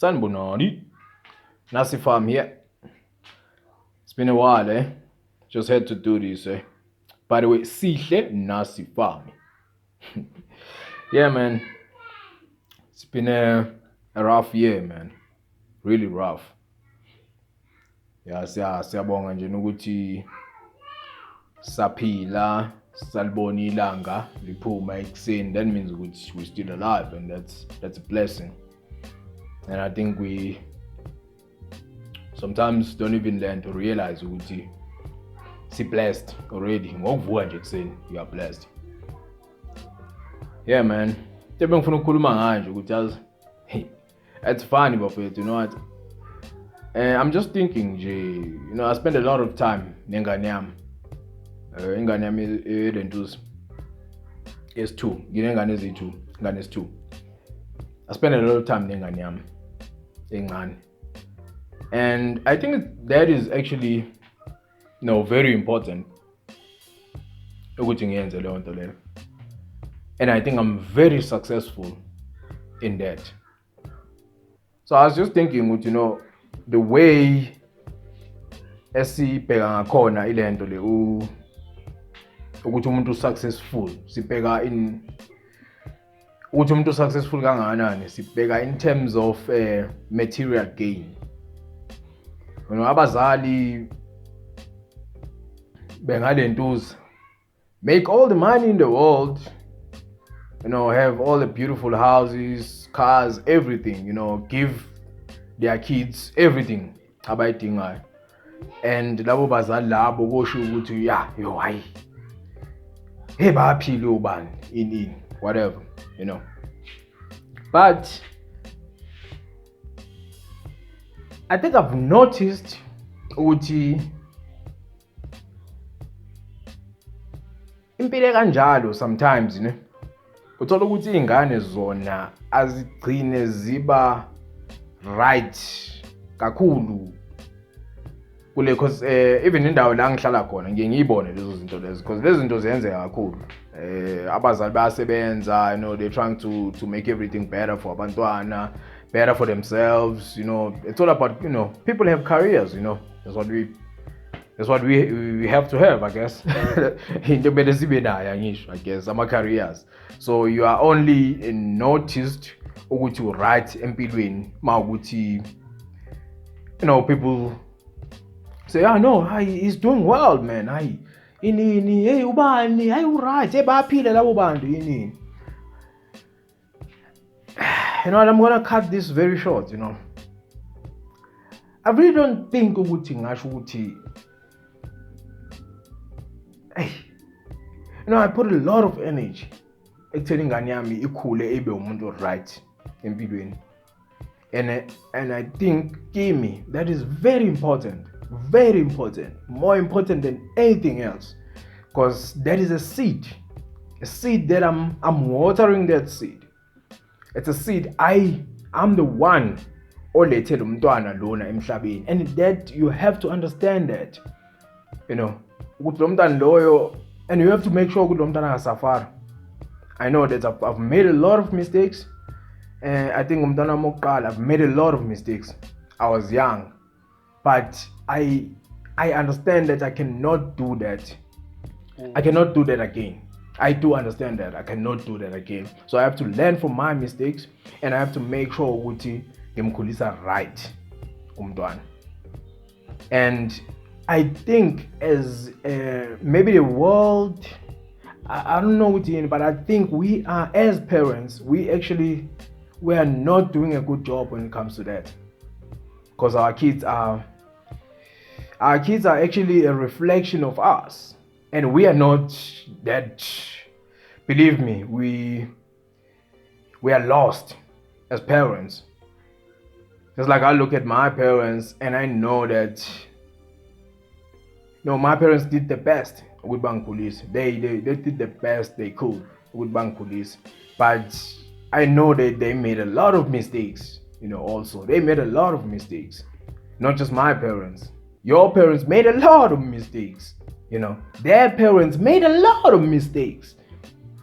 Sanbonani. NACIRFA-MI here. It's been a while, eh? Just had to do this, eh? By the way, Sihle NACIRFA-MI. Yeah, man. It's been a rough year, man. Really rough. Yeah, siyabonga nje ukuthi saphila, salibona ilanga liphuma ekuseni. That means we're still alive, and that's a blessing. And I think we sometimes don't even learn to realize ukuthi si blessed already. Ngokuvuka nje ekuseni, you are blessed. Yeah, man. Into engifuna ukukhuluma ngayo nje ukuthi hey, it's funny bafethu, you know what? I'm just thinking nje, I spend a lot of time nengane yami. Ingane yami elentuzi S2. Nginengane ezi2, ingane S2. I spend a lot of time nengane yami encane. And I think that is actually very important ukuthi ngiyenze leyo nto leyo. And I think I'm very successful in that. So I was just thinking, the way esibheka ngakhona ile nto le ukuthi umuntu successful, sibheka ukuthi umuntu successful kangakanani, sibheka in terms of material gain. Abazali bengalentuzi, make all the money in the world, have all the beautiful houses, cars, everything, give their kids everything abayidingayo. And labo bazali labo kosho ukuthi hayi hey baphile ubani in whatever, But I think I've noticed ukuthi impilo kanjalo sometimes, uthola ukuthi izingane zona azigcine ziba right kakhulu kule, because even indawo la ngihlala khona ngiye ngiyibone lezo zinto lezo, because lezi zinto ziyenzeka kakhulu. Abazali bayasebenza, they're trying to make everything better for abantwana, better for themselves, it's all about, people have careers, that's what we have to have, I guess. Into mele sibe nayo ngisho, I guess, ama careers. So you are only noticed ukuthi you right empilweni mawukuthi people say, no, he's doing well, man. Inini, hey ubani, hey right, hey baphile labo bantu inini. I'm gonna cut this very short, I really don't think ukuthi ngasho ukuthi I put a lot of energy ekutheni ingane yami ikhule ibe umuntu right empilweni. And I think kimi that is very important, more important than anything else, because that is a seed that I'm watering. That seed, it's a seed I'm the one olethele umntwana lona emhlabeni, and that you have to understand that, ukuthi lo mntwana loyo, and you have to make sure ukuthi lo mntwana akasafari. I know that I've made a lot of mistakes. I think I've made a lot of mistakes. I was young, but I understand that I cannot do that. I cannot do that again. I do understand that I cannot do that again. So I have to learn from my mistakes, and I have to make sure ukuthi ngimkhulisa right umntwana. And I think as maybe the world, I don't know what, but I think we are, as parents, we are not doing a good job when it comes to that, because our kids are actually a reflection of us, and we are not that. Believe me, we are lost as parents. Just like I look at my parents and I know that my parents did the best with bank police. They did the best they could with bank police, but I know that they made a lot of mistakes, also. They made a lot of mistakes. Not just my parents. Your parents made a lot of mistakes. Their parents made a lot of mistakes.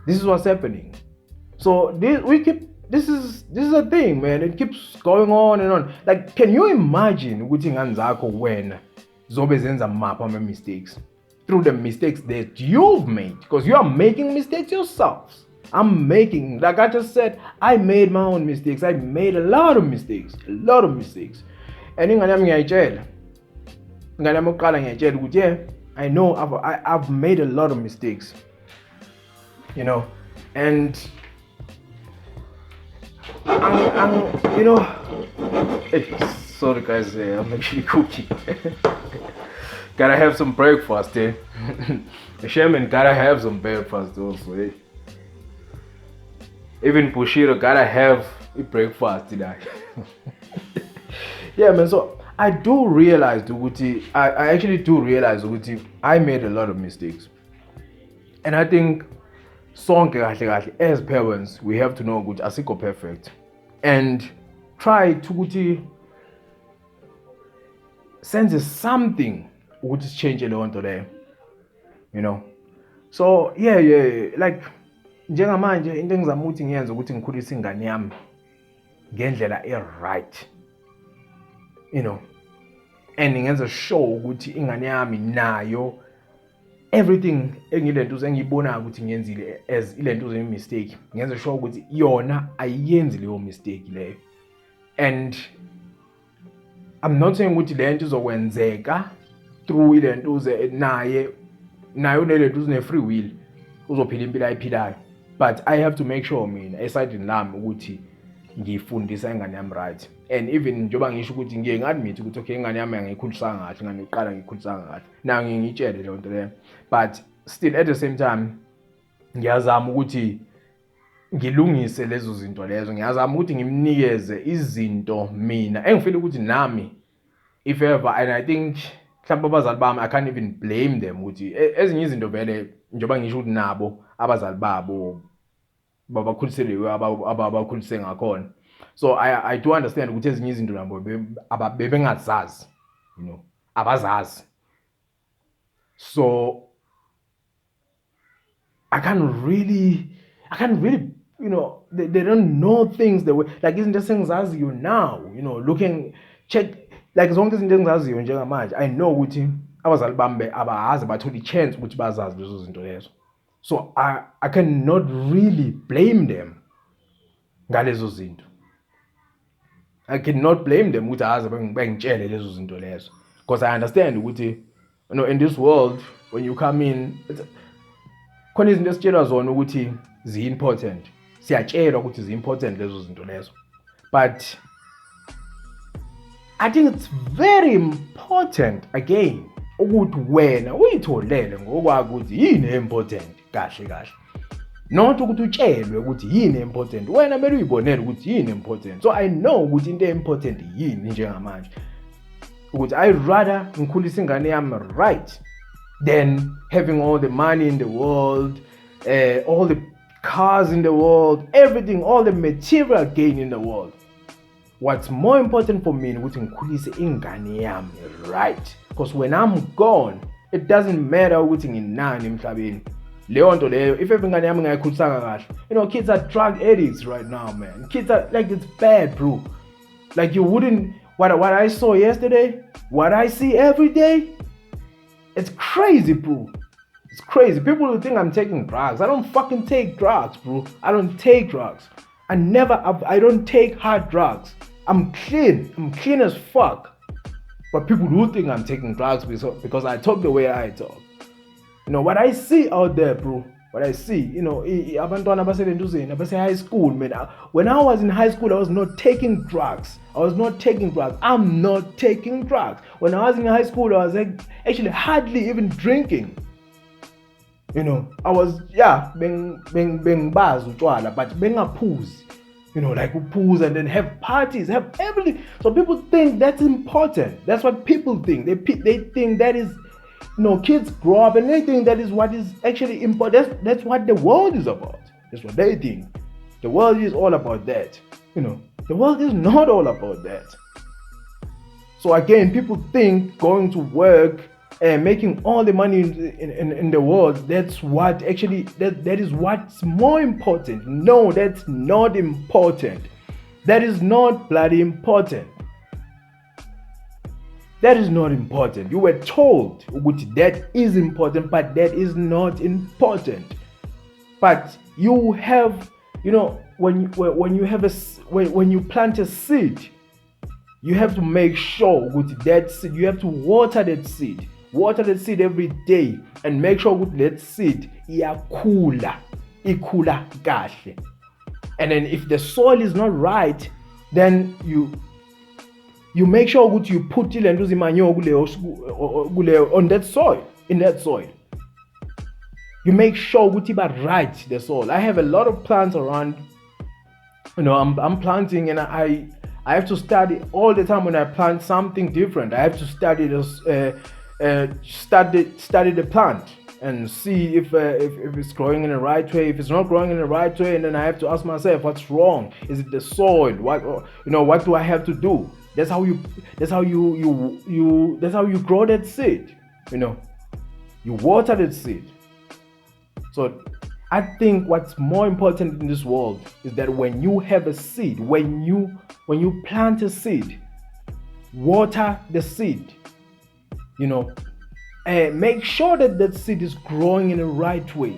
This is what's happening. So this this is a thing, man. It keeps going on and on. Like, can you imagine ukuthi ingane zakho wena zobe zenza map ama mistakes through the mistakes that you've made, because you are making mistakes yourselves. I'm making, like I just said, I made my own mistakes. I made a lot of mistakes. And ingane yami ngiyayitshela. Ingane yami oqala ngiyayitshela ukuthi yeah, I know I've made a lot of mistakes. You know, and you know, sorry guys, I'm actually cooking. Gotta have some breakfast, eh? Shaman gotta have some breakfast also, eh? Even Bushiro gotta have a breakfast today. Yeah, man, so I do realize, I actually do realize, I made a lot of mistakes. And I think, as parents, we have to know ukuthi asikho perfect. And try to sense something ukuthi change leyo nto leyo, you know. So yeah, like njengamanje into engizama ukuthi ngiyenze ukuthi ngikhulise ingane yami ngendlela right, you know, and ngenza sure ukuthi ingane yami nayo everything engilento engiyibona ukuthi ngiyenzile as ilento ze mistake, ngenza sure ukuthi yona ayenzi leyo mistake leyo. And I'm not saying ukuthi lento izokwenzeka through ilento ze nayo lento uzine free will uzophila impilo ayiphilayo, but I have to make sure mina esidini lami ukuthi ngifundisa ingane yami right. And even njoba ngisho ukuthi ngiye ngadmit ukuthi okay ingane yami angiyikhulisanga kahle, ingane iqala ngikhulisanga kahle, na ngiyitshele le nto leyo, but still at the same time ngiyazama ukuthi ngilungise lezo zinto lezo, ngiyazama ukuthi ngimnikeze izinto mina engifile ukuthi nami if ever, and I think mhlawumbe abazali bami I can't even blame them ukuthi ezinye izinto vele njoba ngisho ukuthi nabo abazali babo babakhuliseleyo ababakhulise ngakhona. So I do understand ukuthi ezinye izinto nabo bebengazazi, you know, abazazi. So I can't really, you know, they don't know things the way, like izinto esengizaziyo now, you know, check, like zonke izinto engizaziyo njengamanje I know ukuthi abazali bami abahazi bathola ichance ukuthi bazazi lezo zinto lezo. So I cannot really blame them ngalezo zinto. I cannot blame them ukuthi ahazi bengitshele lezo zinto lezo, because I understand ukuthi, you know, in this world when you come in, khona izinto esitshelwa zona ukuthi zi-important, siyatshelwa ukuthi zi-important lezo zinto lezo, but I think it's very important again ukuthi wena uyitholele ngokwakho ukuthi yini important kahle, not ukuthi utshelwe ukuthi yini important, wena kumele uyibonele ukuthi yini important. So I know ukuthi into important yini njengamanje, ukuthi I rather ngikhulise ingane yami right than having all the money in the world, all the cars in the world, everything, all the material gain in the world. What's more important for me is ukuthi ngikhulise ingane yami right, because when I'm gone it doesn't matter ukuthi nginani emhlabeni. Leyo nto leyo, if ingane yami ngayikhulisanga kahle, you know, kids are drug addicts right now, man. Kids are like, it's bad, bro. Like you wouldn't, what I saw yesterday, what I see every day, it's crazy, bro. It's crazy. People will think I'm taking drugs. I don't fucking take drugs, bro. I don't take drugs. I don't take hard drugs. I'm clean as fuck. But people do think I'm taking drugs because I talk the way I talk. You know, what I see out there, bro, what I see, you know, abantwana abase high school, man. When I was in high school, I was not taking drugs. I'm not taking drugs. When I was in high school, I was actually hardly even drinking. You know, I was, beng baz utshwala, but bengaphuzi. You know, like pools and then have parties, have everything. So people think that's important. That's what people think. They think that is, you know, kids grow up and they think that is what is actually important. That's what the world is about. That's what they think. The world is all about that. You know, the world is not all about that. So again, people think going to work making all the money in the world. That's what actually that is what's more important. No, that's not important. That is not bloody important. That is not important. You were told which that is important, but that is not important. But you have, when you have when you plant a seed, you have to make sure with that seed, you have to water that seed. Water that seed every day and make sure with that seed iyakhula kahle. And then if the soil is not right, then you make sure that you put manure on that soil, in that soil. You make sure that you right the soil. I have a lot of plants around. I'm planting, and I have to study all the time when I plant something different. I have to study this, study the plant and see if it's growing in the right way. If it's not growing in the right way, and then I have to ask myself, what's wrong? Is it the soil? What do I have to do? That's how you grow that seed. You water that seed. So I think what's more important in this world is that when you have a seed, when you plant a seed, water the seed. And make sure that that seed is growing in the right way.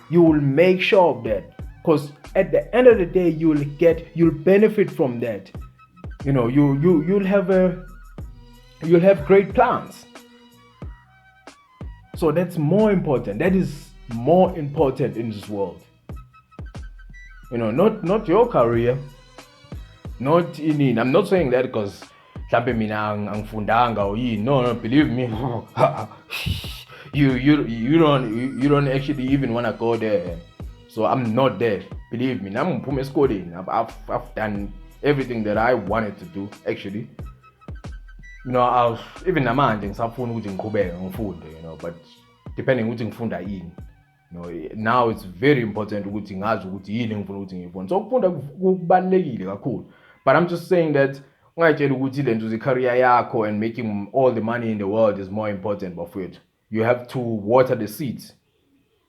You will make sure of that, because at the end of the day, you'll benefit from that. You'll have great plants. So that's more important. That is more important in this world. Not your career, not in. I'm not saying that because no, believe me. you don't actually even want to go there. So I'm not there. Believe me. I've done everything that I wanted to do actually. I've even but depending ukuthi ngifunda yini. Now it's very important ukuthi ngazi ukuthi yini ngifuna ukuthi ngifunda. So ukufunda kubalekile kakhulu. But I'm just saying that ungayitshela ukuthi lento career yakho and making all the money in the world is more important, but you have to water the seeds.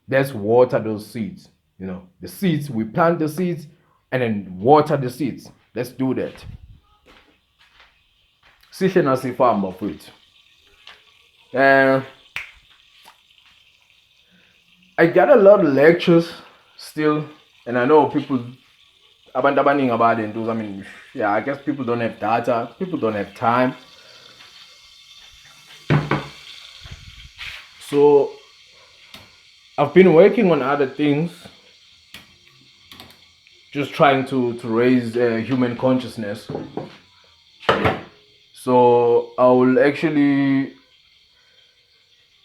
Let's water those seeds. The seeds, we plant the seeds and then water the seeds. Let's do that. Sihle NACIRFA-MI, bafowethu. I got a lot of lectures still, and I know people abantu abaningi about it. I mean, yeah, I guess people don't have data, people don't have time. So I've been working on other things, just trying to raise human consciousness. So I will actually,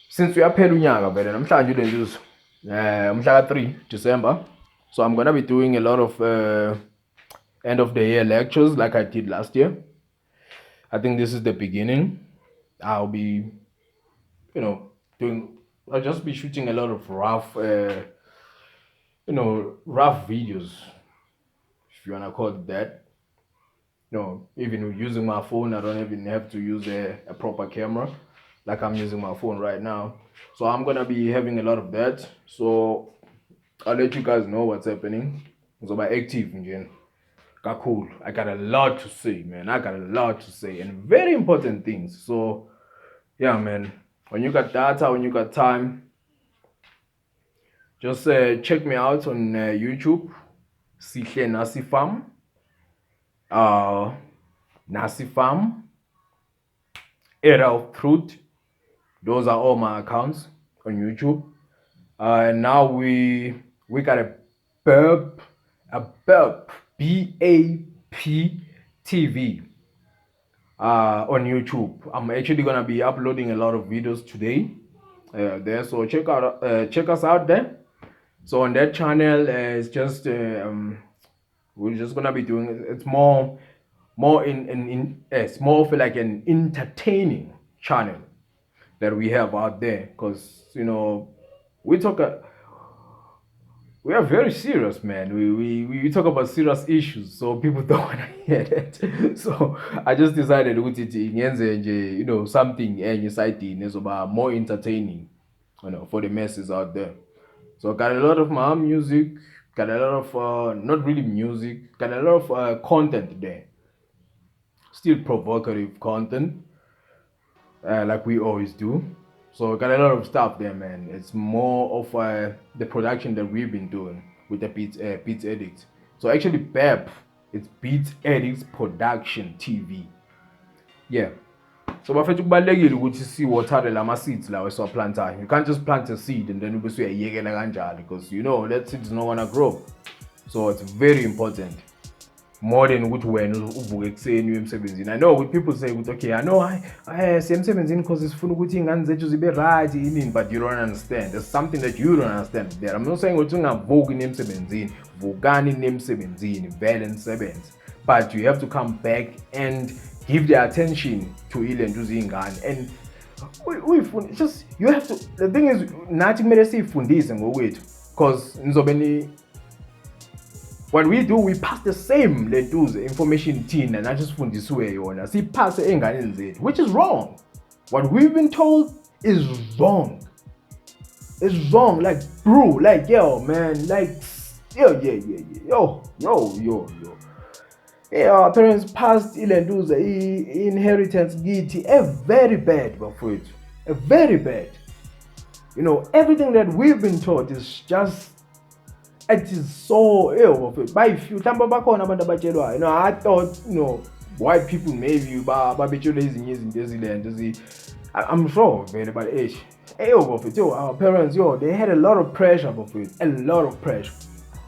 since we are Perunyanga, but I'm trying to use 3 December. So I'm gonna be doing a lot of end of the year lectures like I did last year. I think this is the beginning. I'll be, I'll just be shooting a lot of rough videos, if you wanna call it that. Even using my phone, I don't even have to use a proper camera like I'm using my phone right now. So I'm gonna be having a lot of that. So I'll let you guys know what's happening. So by active again. Cool. I got a lot to say, man. I got a lot to say and very important things. So yeah, man. When you got data, when you got time, just check me out on YouTube. Sihle NACIRFA-MI. NACIRFA-MI, Era of Truth. Those are all my accounts on YouTube. And now we got a BAP TV on YouTube. I'm actually gonna be uploading a lot of videos today there. So check us out there. So on that channel, it's just we're just gonna be doing it's more it's more of like an entertaining channel that we have out there, because we talk we are very serious, man. We talk about serious issues, so people don't want to hear that. So I just decided to something and side is about more entertaining, for the masses out there. So got a lot of my own music, got a lot of not really music, got a lot of content there. Still provocative content, like we always do. So got a lot of stuff there, man. It's more of the production that we've been doing with the Beats Edit. So actually, BEP, it's Beats Edits Production TV. Yeah. So bafethu kubalekile ukuthi siwathare lama seeds lawa esiwaplantayo. You can't just plant a seed and then ube usuyayekela kanjalo, because that seed is not gonna grow. So it's very important. More than ukuthi wena uvuke ekuseni emsebenzini. I know what people say ukuthi okay, I know I emsebenzini because sifuna ukuthi ingane zethu zibe right yini, but you don't understand. There's something that you don't understand there. I'm not saying ukuthi ungavuki emsebenzini, vukani emsebenzini, vele nisebenze. But you have to come back and give the attention to ilento zingane. And we just, you have to, the thing is nathi kumele sifundise ngokwethu, because nizobeni what we do, we pass the same lentuze information thina nathi sifundisiwe yona siphase enganeni zethu, which is wrong. What we've been told is wrong. It's wrong, like bro, like yo man, like yo. Yeah, our parents passed ilentuze inheritance githi a very bad bafowethu, a very bad. Everything that we've been taught is just, it is so ill. By few bakhona abantu abatshelwayo. I thought white people maybe babetshelwe izinye izinto ezilento. I'm sure vele, but our parents, they had a lot of pressure, a lot of pressure.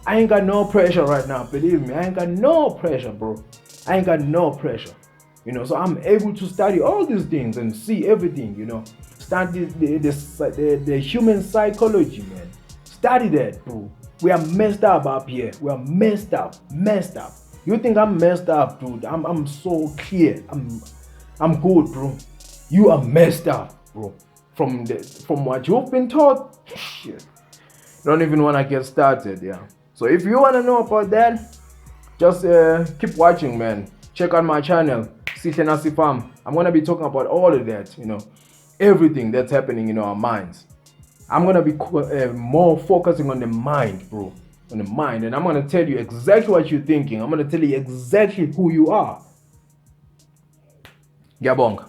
I ain't got no pressure right now, believe me. I ain't got no pressure, bro. I ain't got no pressure. So I'm able to study all these things and see everything, study the human psychology, man. Study that, bro. We are messed up here. We are messed up. You think I'm messed up, dude? I'm so clear. I'm good, bro. You are messed up, bro. From what you've been taught, shit. Don't even want to get started, yeah. So if you want to know about that, just keep watching, man. Check out my channel, Sihle NACIRFA-MI. I'm going to be talking about all of that, everything that's happening in our minds. I'm going to be more focusing on the mind, bro. On the mind. And I'm going to tell you exactly what you're thinking. I'm going to tell you exactly who you are. Ngiyabonga.